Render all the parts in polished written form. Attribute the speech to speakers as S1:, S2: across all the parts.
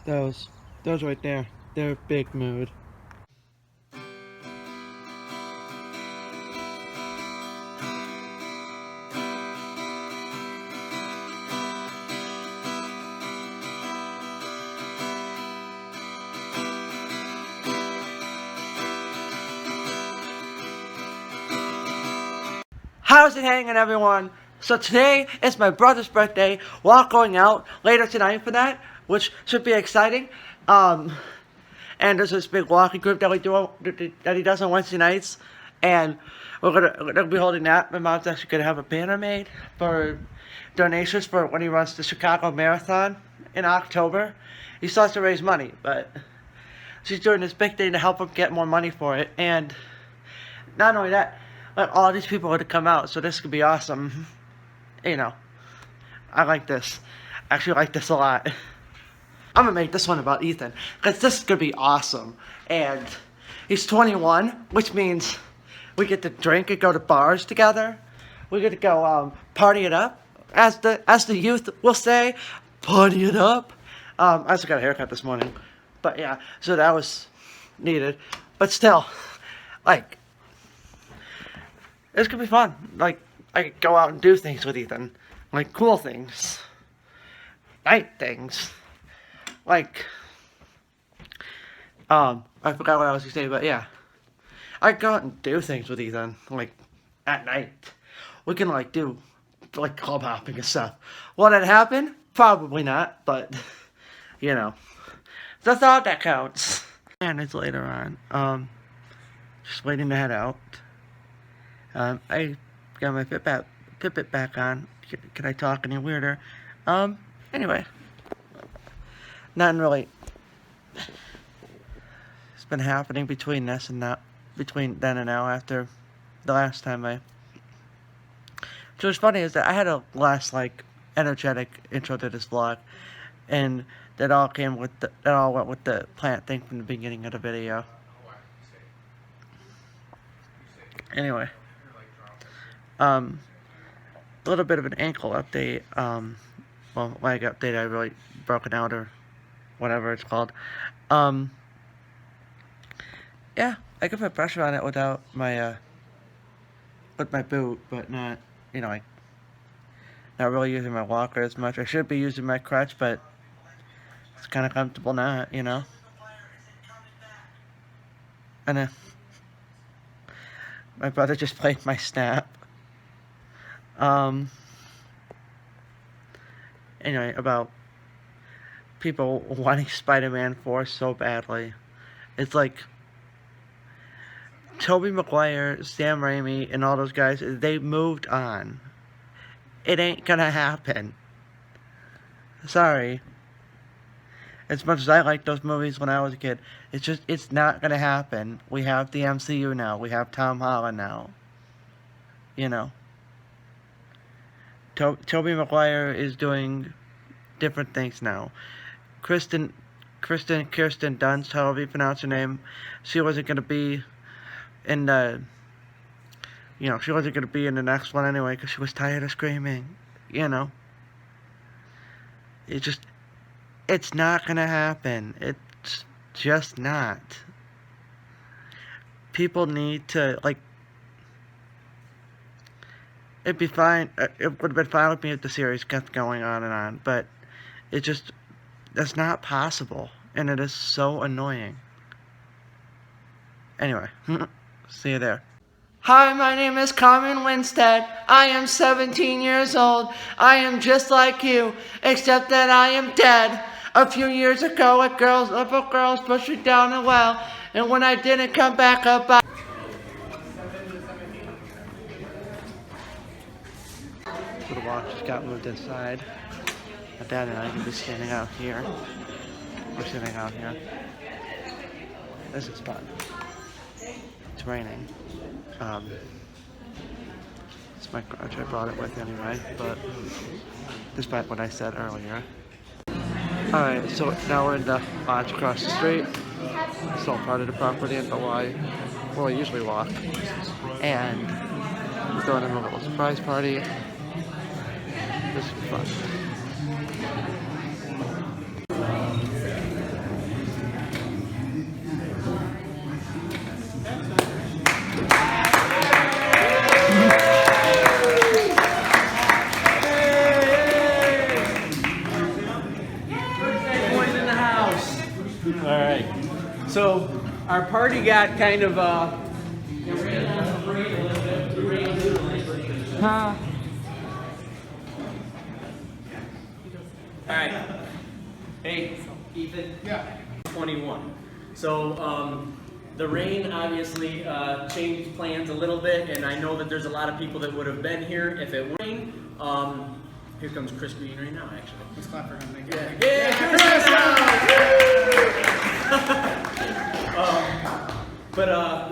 S1: Those right there, they're big mood. How's it hanging, everyone? So today is my brother's birthday. We're all going out later tonight for that, which should be exciting. And there's this big walking group that he does on Wednesday nights, and we're gonna be holding that. My mom's actually gonna have a banner made for donations for when he runs the Chicago Marathon in October. He starts to raise money, but she's doing this big thing to help him get more money for it, and not only that, like all these people are to come out, so this could be awesome. You know, I like this. I actually like this a lot. I'm gonna make this one about Ethan, because this is gonna be awesome. And he's 21, which means we get to drink and go to bars together. We get to go party it up, as the youth will say, party it up. I also got a haircut this morning, but yeah, so that was needed. But still, like, it's gonna be fun. Like, I could go out and do things with Ethan. Like, cool things. Night things. Like, I forgot what I was gonna say, but yeah. I could go out and do things with Ethan. Like, at night. We can, like, do, like, club hopping and stuff. Will that happen? Probably not, but, you know. The thought that counts. And it's later on. Just waiting to head out. I got my Fitbit back on. Can I talk any weirder? Anyway. Nothing really has been happening between this and now, between then and now after the last time I... So what's funny is that I had a last, like, energetic intro to this vlog, and that all came with that all went with the plant thing from the beginning of the video. Anyway. A little bit of an ankle update. Well, leg update. I really broken out or whatever it's called. Yeah, I could put pressure on it without my with my boot, but not, you know, like, not really using my walker as much. I should be using my crutch, but it's kind of comfortable not, you know. And my brother just played my snap. Anyway, about people wanting Spider-Man 4 so badly. It's like, Tobey Maguire, Sam Raimi, and all those guys, they moved on. It ain't gonna happen. Sorry. As much as I liked those movies when I was a kid, it's not gonna happen. We have the MCU now. We have Tom Holland now. You know. Tobey Maguire is doing different things now. Kirsten Dunst, however you pronounce her name, she wasn't going to be in the, you know, she wasn't going to be in the next one anyway because she was tired of screaming, you know. It's not going to happen. It's just not. People need to, like, it'd be fine. It would have been fine with me if the series kept going on and on, but that's not possible, and it is so annoying. Anyway, see you there. Hi, my name is Carmen Winstead. I am 17 years old. I am just like you, except that I am dead. A few years ago, little girls pushed me down a well, and when I didn't come back up, So the walk just got moved inside. My dad and I can be standing out here. We're sitting out here. This is fun. It's raining. It's my garage. I brought it with anyway, but despite what I said earlier. Alright, so now we're in the lodge across the street. Still part of the property, but where I usually walk. And we're throwing them a little surprise party. This is fun.
S2: All right. So our party got kind of
S1: Huh.
S2: All right. Hey, Ethan. Yeah. 21. So the rain obviously changed plans a little bit, and I know that there's a lot of people that would have been here if it rained. Here comes Chris Green right now, actually.
S3: Let's clap for him.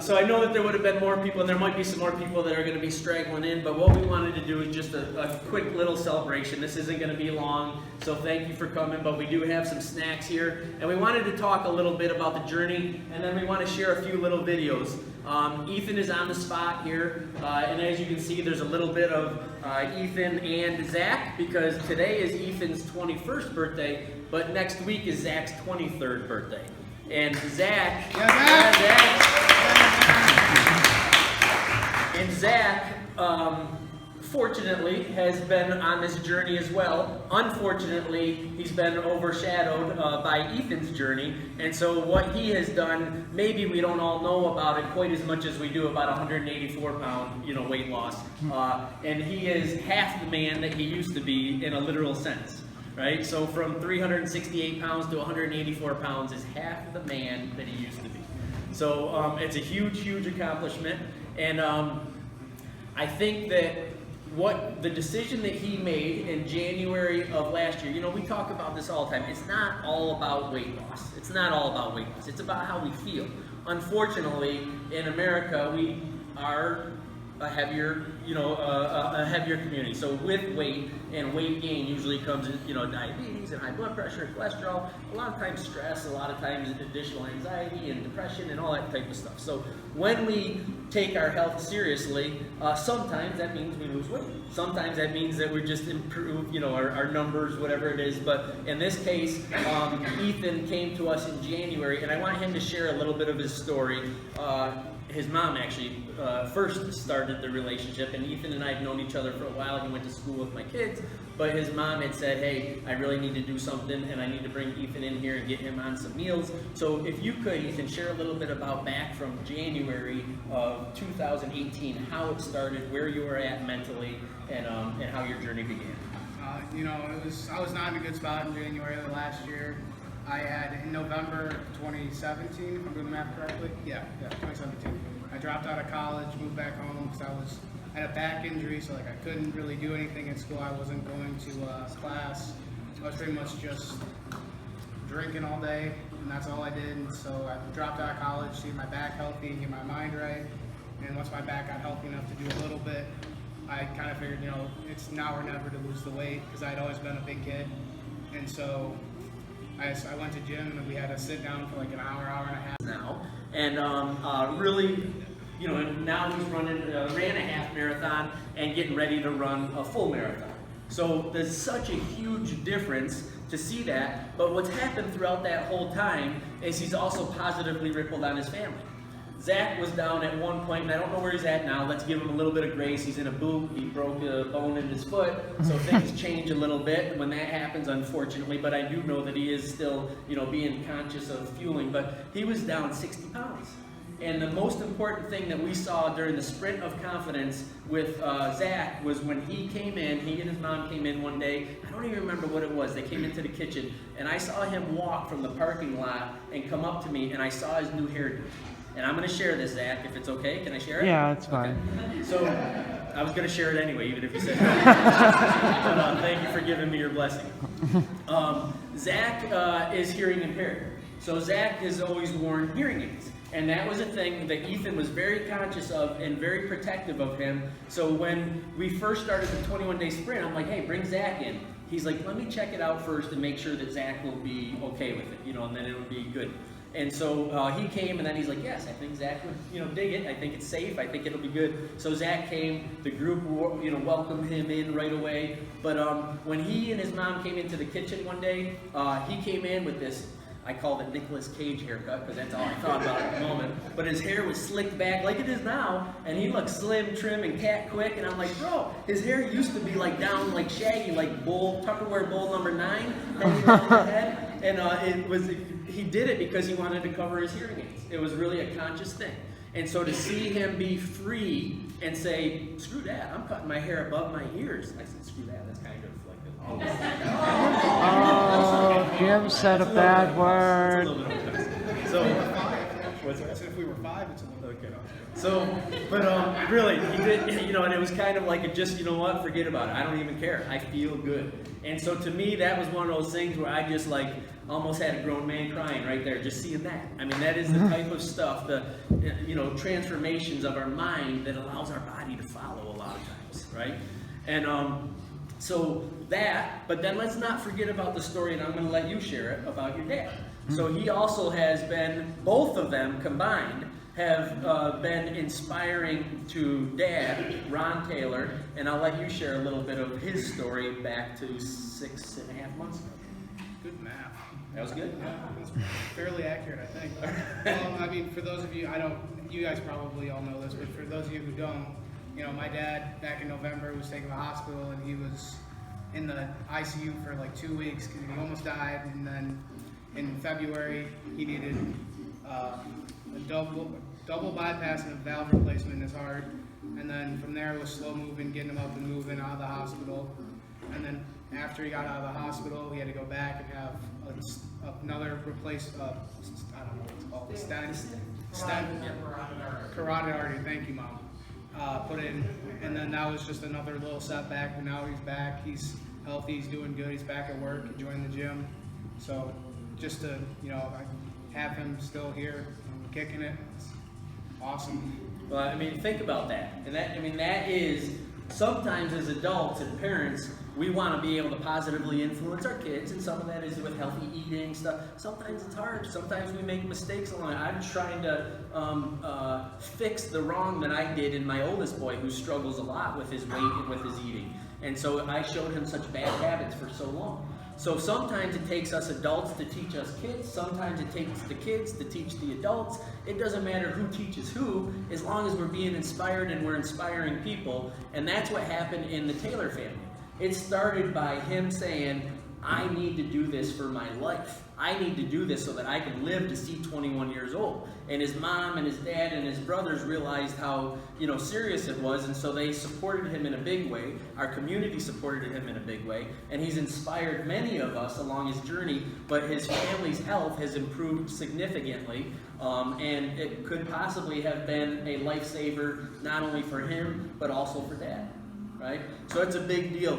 S2: So I know that there would have been more people, and there might be some more people that are going to be straggling in, but what we wanted to do is just a quick little celebration. This isn't going to be long, so thank you for coming, but we do have some snacks here, and we wanted to talk a little bit about the journey, and then we want to share a few little videos. Ethan is on the spot here, and as you can see, there's a little bit of Ethan and Zach, because today is Ethan's 21st birthday, but next week is Zach's 23rd birthday. And Zach, fortunately, has been on this journey as well. Unfortunately, he's been overshadowed by Ethan's journey, and so what he has done, maybe we don't all know about it quite as much as we do about 184-pound, weight loss. And he is half the man that he used to be in a literal sense. Right? So from 368 pounds to 184 pounds is half the man that he used to be. So it's a huge, huge accomplishment. And I think that what the decision that he made in January of last year, we talk about this all the time. It's not all about weight loss. It's not all about weight loss. It's about how we feel. Unfortunately, in America, we are a heavier, a heavier community. So with weight and weight gain usually comes, diabetes and high blood pressure, cholesterol, a lot of times stress, a lot of times additional anxiety and depression and all that type of stuff. So when we take our health seriously, sometimes that means we lose weight. Sometimes that means that we just improve, our numbers, whatever it is. But in this case, Ethan came to us in January, and I want him to share a little bit of his story. His mom actually first started the relationship, and Ethan and I have known each other for a while. He went to school with my kids, but his mom had said, hey, I really need to do something, and I need to bring Ethan in here and get him on some meals. So if you could, Ethan, share a little bit about back from January of 2018, how it started, where you were at mentally, and how your journey began.
S3: I was not in a good spot in January of last year. I had, in November 2017, if I'm doing the math correctly, yeah, 2017. I dropped out of college, moved back home because I had a back injury, so I couldn't really do anything in school. I wasn't going to class. I was pretty much just drinking all day, and that's all I did. And so I dropped out of college to get my back healthy and get my mind right. And once my back got healthy enough to do a little bit, I kind of figured, it's now or never to lose the weight because I'd always been a big kid. And so I went to gym and we had to sit down for like an hour, hour and a half.
S2: Now, and really, and now he's ran a half marathon and getting ready to run a full marathon. So there's such a huge difference to see that, but what's happened throughout that whole time is he's also positively rippled on his family. Zach was down at one point, and I don't know where he's at now. Let's give him a little bit of grace. He's in a boot. He broke a bone in his foot, so things change a little bit when that happens, unfortunately. But I do know that he is still, being conscious of fueling. But he was down 60 pounds. And the most important thing that we saw during the sprint of confidence with Zach was when he came in, he and his mom came in one day. I don't even remember what it was. They came into the kitchen, and I saw him walk from the parking lot and come up to me, and I saw his new hairdo. And I'm going to share this, Zach, if it's okay. Can I share it?
S1: Yeah, it's fine.
S2: Okay. So I was going to share it anyway, even if you said no. But, thank you for giving me your blessing. Zach is hearing impaired. So Zach has always worn hearing aids. And that was a thing that Ethan was very conscious of and very protective of him. So when we first started the 21-day sprint, I'm like, hey, bring Zach in. He's like, let me check it out first and make sure that Zach will be okay with it, and then it'll be good. And so he came, and then he's like, yes, I think Zach would, dig it. I think it's safe. I think it'll be good. So Zach came. The group, welcomed him in right away. But when he and his mom came into the kitchen one day, he came in with this, I called it Nicolas Cage haircut because that's all I thought about at the moment. But his hair was slicked back like it is now, and he looked slim, trim, and cat quick. And I'm like, bro, his hair used to be like down like Shaggy, like Tupperware bowl number 9, hanging down the head. And he did it because he wanted to cover his hearing aids. It was really a conscious thing. And so to see him be free and say, screw that, I'm cutting my hair above my ears. I said, screw that, that's kind of like
S1: Oh, Jim said a bad word.
S2: So,
S3: What's that? If we were 5, it's a little
S2: okay. So, but really, he did, and it was kind of like just, you know what, forget about it. I don't even care. I feel good. And so to me, that was one of those things where I just like almost had a grown man crying right there, just seeing that. I mean, that is the type of stuff, the, transformations of our mind that allows our body to follow a lot of times, right? And so that, but then let's not forget about the story, and I'm going to let you share it, about your dad. So he also has been, both of them combined, have been inspiring to Dad, Ron Taylor, and I'll let you share a little bit of his story back to 6.5 months ago.
S3: good math.
S2: That was good?
S3: Yeah, it's fairly accurate, I think. I mean, for those of you, you guys probably all know this, but for those of you who don't, my dad back in November was taken to the hospital, and he was in the ICU for like 2 weeks because he almost died, and then in February he needed a double bypass and a valve replacement in his heart, and then from there it was slow moving, getting him up and moving out of the hospital, and then after he got out of the hospital, he had to go back and have another replace. I don't know what it's called. Stent. Carotid artery. Thank you, Mom. Put in, and then that was just another little setback. But now he's back. He's healthy. He's doing good. He's back at work, enjoying the gym. So just to have him still here, kicking it, it's awesome.
S2: Well, I mean, think about that. And that is, sometimes as adults and parents, we want to be able to positively influence our kids, and some of that is with healthy eating stuff. Sometimes it's hard. Sometimes we make mistakes along. I'm trying to fix the wrong that I did in my oldest boy, who struggles a lot with his weight and with his eating. And so I showed him such bad habits for so long. So sometimes it takes us adults to teach us kids. Sometimes it takes the kids to teach the adults. It doesn't matter who teaches who, as long as we're being inspired and we're inspiring people. And that's what happened in the Taylor family. It started by him saying, I need to do this for my life. I need to do this so that I can live to see 21 years old. And his mom and his dad and his brothers realized how serious it was, and so they supported him in a big way. Our community supported him in a big way, and he's inspired many of us along his journey. But his family's health has improved significantly, and it could possibly have been a lifesaver not only for him but also for Dad. Right? So it's a big deal.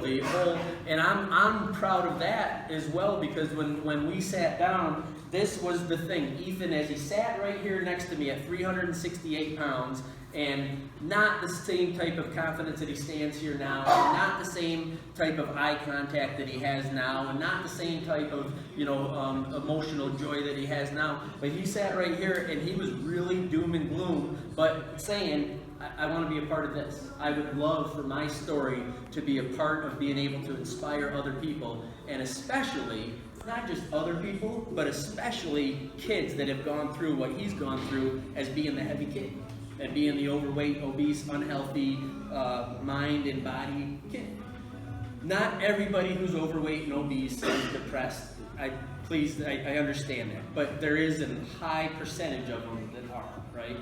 S2: And I'm proud of that as well, because when we sat down, this was the thing. Ethan, as he sat right here next to me at 368 pounds, and not the same type of confidence that he stands here now, and not the same type of eye contact that he has now, and not the same type of emotional joy that he has now. But he sat right here and he was really doom and gloom, but saying, I want to be a part of this. I would love for my story to be a part of being able to inspire other people, and especially, not just other people, but especially kids that have gone through what he's gone through as being the heavy kid, and being the overweight, obese, unhealthy mind and body kid. Not everybody who's overweight and obese is depressed. I understand that, but there is a high percentage of them that are, right?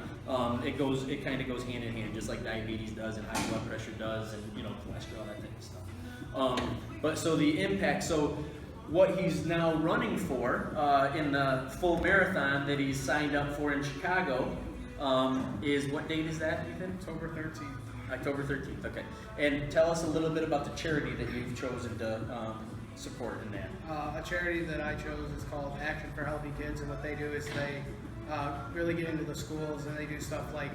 S2: It kind of goes hand in hand, just like diabetes does, and high blood pressure does, and cholesterol, that type of stuff. But so the impact, so what he's now running for in the full marathon that he's signed up for in Chicago is, what date is that, Ethan?
S3: October 13th.
S2: October 13th, okay. And tell us a little bit about the charity that you've chosen to support in that.
S3: A charity that I chose is called Action for Healthy Kids, and what they do is they really get into the schools, and they do stuff like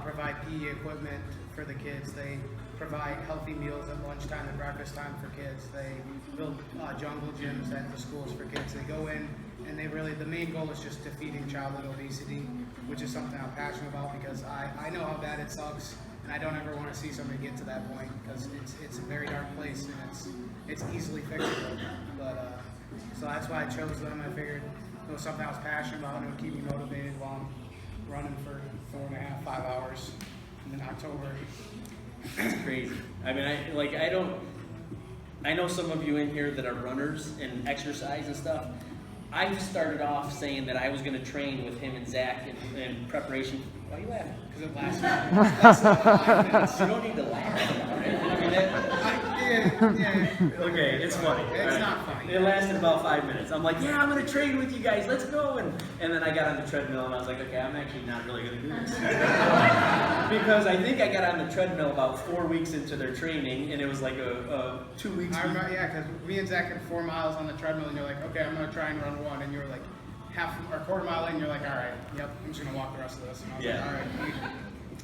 S3: provide PE equipment for the kids. They provide healthy meals at lunchtime and breakfast time for kids. They build jungle gyms at the schools for kids. They go in, and the main goal is just defeating childhood obesity, which is something I'm passionate about, because I know how bad it sucks, and I don't ever want to see somebody get to that point, because it's a very dark place, and it's easily fixable. But so that's why I chose them. I figured it was something I was passionate about, and it would keep me motivated while I'm running for 4.5, 5 hours in October.
S2: It's crazy. I mean, I know some of you in here that are runners and exercise and stuff. I just started off saying that I was going to train with him and Zach in preparation. Why are you laughing?
S3: Because it lasts about 5 minutes.
S2: You don't need to laugh about it. I mean,
S3: Yeah.
S2: okay, it's funny.
S3: It's
S2: All
S3: not funny.
S2: It lasted about 5 minutes. I'm like, yeah, I'm going to train with you guys. Let's go. And then I got on the treadmill and I was like, okay, I'm actually not really going to do this. Because I think I got on the treadmill about 4 weeks into their training, and it was like a 2 weeks.
S3: I remember, yeah, because me and Zach had 4 miles on the treadmill, and you're like, okay, I'm gonna try and run 1, and you were like half or quarter mile in, and you're like, all right, yep, I'm just gonna walk the rest of this. And I was
S2: Yeah.
S3: like, all right,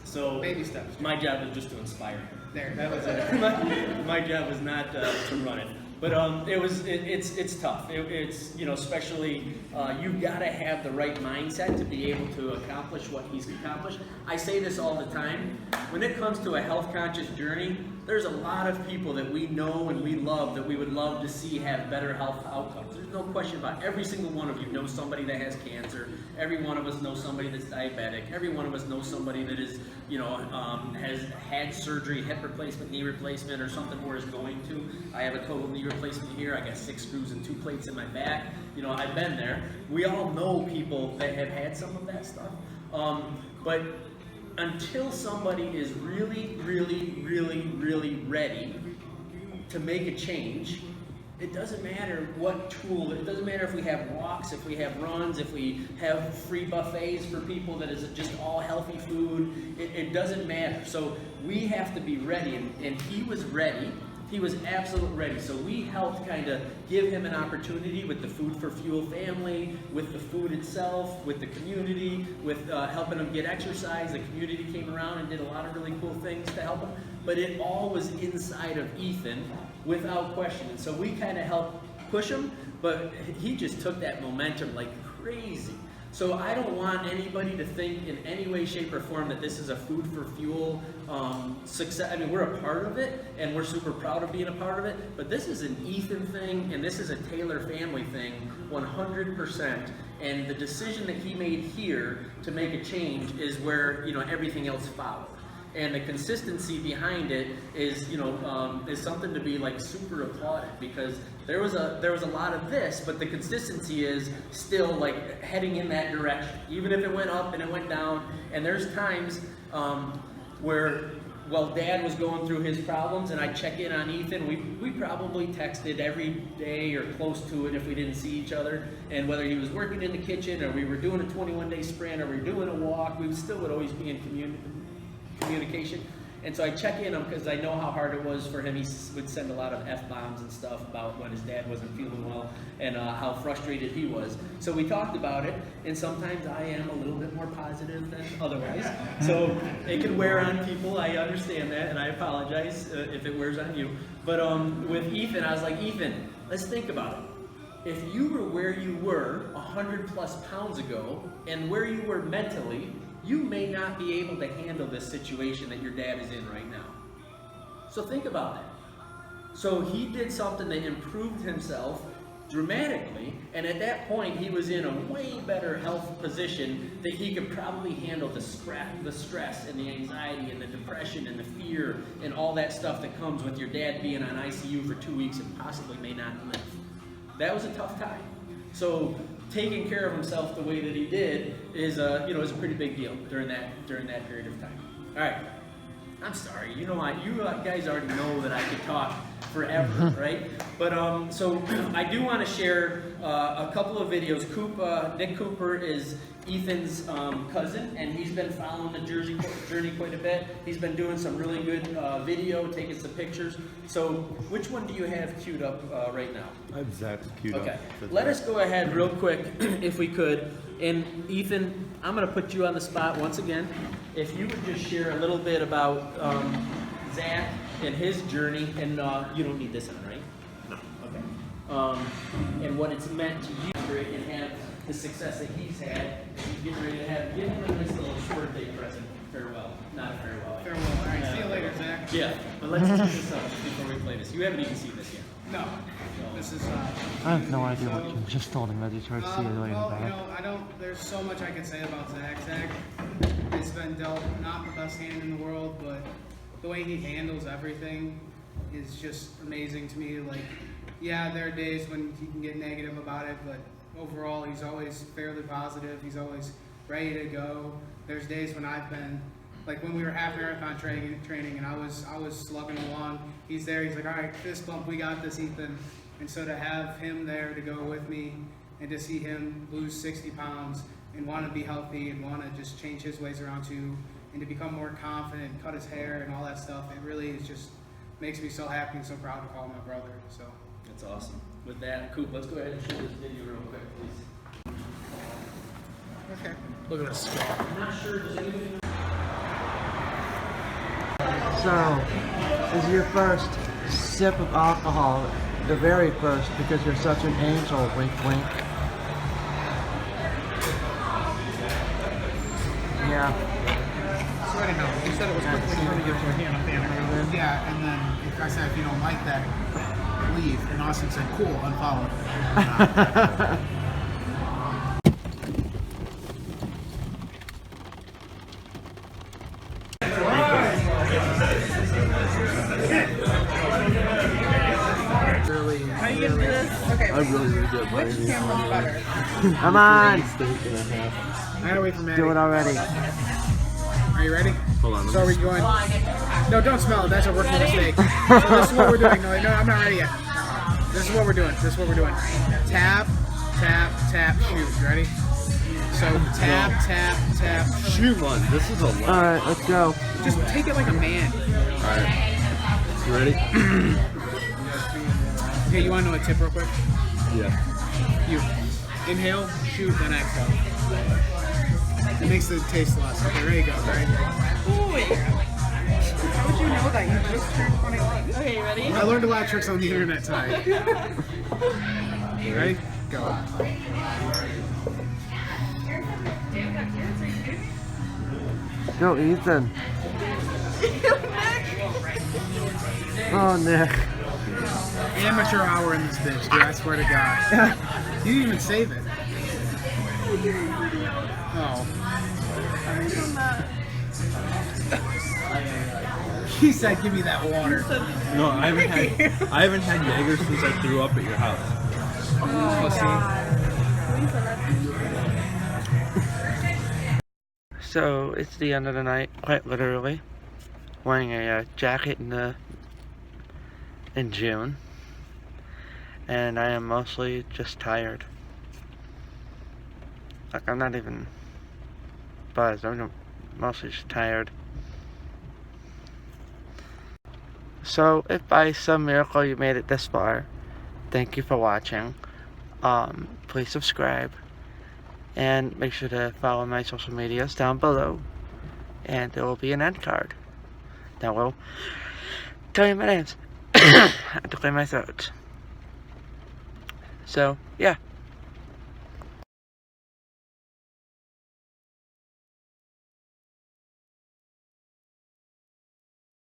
S2: So
S3: baby steps.
S2: my job was just to inspire him.
S3: There.
S2: That was it. my job was not to run it, but it's tough. It's especially you gotta have the right mindset to be able to accomplish what he's accomplished. I say this all the time. When it comes to a health conscious journey, there's a lot of people that we know and we love that we would love to see have better health outcomes. There's no question about it. Every single one of you knows somebody that has cancer. Every one of us knows somebody that's diabetic. Every one of us knows somebody that is, has had surgery, hip replacement, knee replacement, or something, or is going to. I have a total knee replacement here. I got 6 screws and 2 plates in my back. I've been there. We all know people that have had some of that stuff. But until somebody is really, really, really, really ready to make a change, it doesn't matter what tool, it doesn't matter if we have walks, if we have runs, if we have free buffets for people that is just all healthy food, it doesn't matter. So we have to be ready, and he was ready. He was absolutely ready. So we helped kind of give him an opportunity with the Food for Fuel family, with the food itself, with the community, with helping him get exercise. The community came around and did a lot of really cool things to help him. But it all was inside of Ethan, without question. And so we kind of helped push him, but he just took that momentum like crazy. So I don't want anybody to think in any way, shape, or form that this is a Food for Fuel success. I mean, we're a part of it, and we're super proud of being a part of it, but this is an Ethan thing, and this is a Taylor family thing, 100%. And the decision that he made here to make a change is where, everything else followed. And the consistency behind it is, is something to be like super applauded, because there was a lot of this, but the consistency is still like heading in that direction, even if it went up and it went down. And there's times where, Dad was going through his problems, and I check in on Ethan. We probably texted every day or close to it if we didn't see each other. And whether he was working in the kitchen, or we were doing a 21-day sprint, or we were doing a walk, we still would always be in communication. And so I check in on him because I know how hard it was for him. He would send a lot of F-bombs and stuff about when his dad wasn't feeling well, and how frustrated he was. So we talked about it, and sometimes I am a little bit more positive than otherwise. So it can wear on people. I understand that, and I apologize if it wears on you. But with Ethan, I was like, Ethan, let's think about it. If you were where you were 100+ pounds ago, and where you were mentally, you may not be able to handle this situation that your dad is in right now. So think about that. So he did something that improved himself dramatically, and at that point he was in a way better health position that he could probably handle the stress and the anxiety and the depression and the fear and all that stuff that comes with your dad being on ICU for 2 weeks and possibly may not live. That was a tough time. So taking care of himself the way that he did is is a pretty big deal during that period of time. All right, I'm sorry. You guys already know that I could talk forever, right? But so I do want to share a couple of videos. Nick Cooper is Ethan's cousin, and he's been following the journey quite a bit. He's been doing some really good video, taking some pictures. So which one do you have queued up right now?
S4: I have Zach's queued up.
S2: Okay, let us go ahead real quick, if we could. And Ethan, I'm going to put you on the spot once again. If you would just share a little bit about Zach and his journey, and you don't need this on, right? No. Okay. And what it's meant to you and have the success that he's had. He's getting ready to give him a nice little short day present. Farewell. Not a farewell.
S3: Farewell. All right, see you later, Zach.
S2: Yeah, but let's do this up before we play this. You haven't even seen this yet.
S3: No. This is.
S1: I have no idea what you just told him. I just heard see you later.
S3: Well, there's so much I could say about Zach. Zach has been dealt not the best hand in the world, but the way he handles everything is just amazing to me. Like, yeah, there are days when he can get negative about it, but overall, he's always fairly positive. He's always ready to go. There's days when I've been, like when we were half marathon training, and I was slugging along. He's there. He's like, all right, fist bump, we got this, Ethan. And so to have him there to go with me, and to see him lose 60 pounds and want to be healthy and want to just change his ways around too, and to become more confident, cut his hair and all that stuff, it really is just makes me so happy and so proud to call him my brother. So
S2: That's awesome. With that, Coop, let's go ahead and show this video real quick, please.
S3: okay, look at this.
S2: I'm not sure, does anything...
S1: So, this is your first sip of alcohol, the very first, because you're such an angel, wink wink. Yeah.
S3: So I didn't know. You said it was quickly going to get to a hand up there. Yeah, and then if I said if you don't like that, leave. And Austin said, cool, unfollow.
S4: Are you gonna do this? Okay.
S5: I really good.
S4: Which camera's better?
S1: Come on!
S5: Steak and a half.
S3: I gotta wait for Maddie.
S1: Do it already.
S3: Are you ready?
S5: Hold on.
S3: So are we going? No, don't smell it. That's a rookie mistake. So this is what we're doing. No, I'm not ready yet. This is what we're doing. Tap, tap, tap, shoot. You ready? So tap, tap, tap, shoot.
S5: Fun. This is a lot.
S1: Alright, let's go.
S3: Just take it like a man.
S5: Alright. You ready?
S3: Okay, you want to know a tip real quick?
S5: Yeah.
S3: You inhale, shoot, then exhale. It makes the taste less. Okay, ready to go. Right?
S4: Ooh, how would you know that? You just turned 21. Okay, you ready?
S3: I learned a lot of tricks on the internet tonight. You ready? Go.
S1: Go, Ethan. Oh, Nick.
S3: Amateur hour in this bitch, dude. I swear to God. You didn't even save it. Oh. He said, "Give me that water."
S5: No, I haven't had Jaeger since I threw up at your house.
S1: So, it's the end of the night, quite literally. Wearing a jacket in June. And I am mostly just tired. Like, I'm not even buzzed, I'm mostly just tired. So, if by some miracle you made it this far, thank you for watching. Please subscribe. And make sure to follow my social medias down below. And there will be an end card that will tell you my names. I have to clear my throat. So, yeah.